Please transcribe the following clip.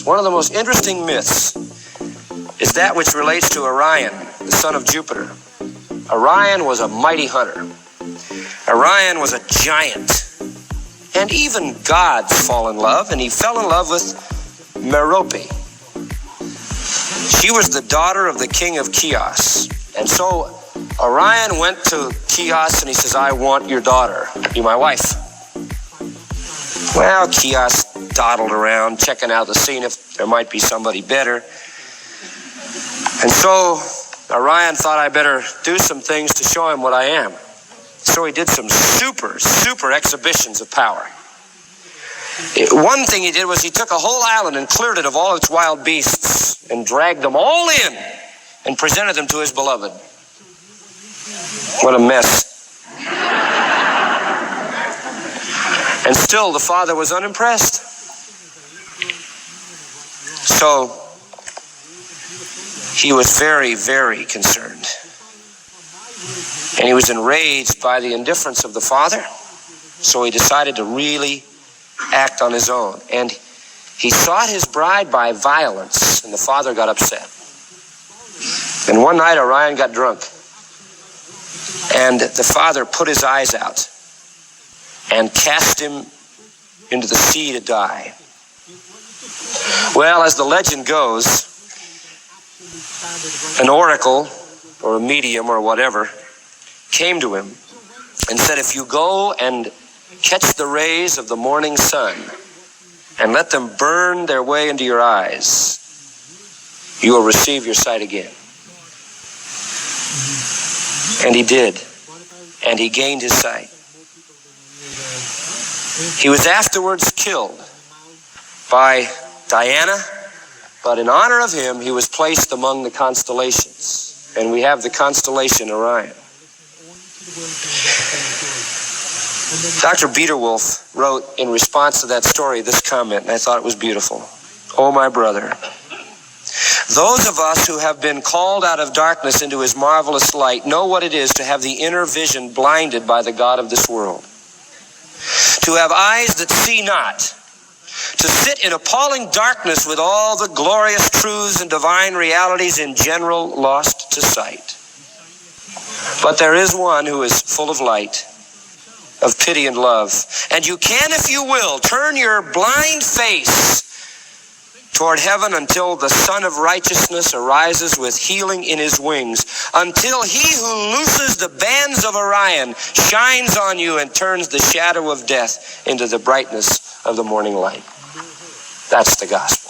one of the most interesting myths is that which relates to Orion, the son of Jupiter. Orion was a mighty hunter. Orion was a giant. And even gods fall in love, and he fell in love with Merope. She was the daughter of the king of Chios. And so Orion went to Chios and he says, I want your daughter, be my wife. Well, Chios dawdled around, checking out the scene if there might be somebody better. And so Orion thought I better do some things to show him what I am. So he did some super exhibitions of power. One thing he did was he took a whole island and cleared it of all its wild beasts and dragged them all in and presented them to his beloved. What a mess. And still the father was unimpressed. So he was very concerned. And he was enraged by the indifference of the father. So he decided to really act on his own. And he sought his bride by violence, and the father got upset. And one night Orion got drunk. And the father put his eyes out and cast him into the sea to die. Well, as the legend goes, an oracle or a medium or whatever came to him and said, if you go and catch the rays of the morning sun and let them burn their way into your eyes, you will receive your sight again. And he did. And he gained his sight. He was afterwards killed by Diana, but in honor of him, he was placed among the constellations. And we have the constellation Orion. Dr. Biederwolf wrote in response to that story this comment, and I thought it was beautiful. Oh, my brother, those of us who have been called out of darkness into his marvelous light know what it is to have the inner vision blinded by the God of this world. To have eyes that see not. To sit in appalling darkness with all the glorious truths and divine realities in general lost to sight. But there is one who is full of light, of pity and love. And you can, if you will, turn your blind face toward heaven until the Son of Righteousness arises with healing in his wings, until he who looses the bands of Orion shines on you and turns the shadow of death into the brightness of the morning light. That's the gospel.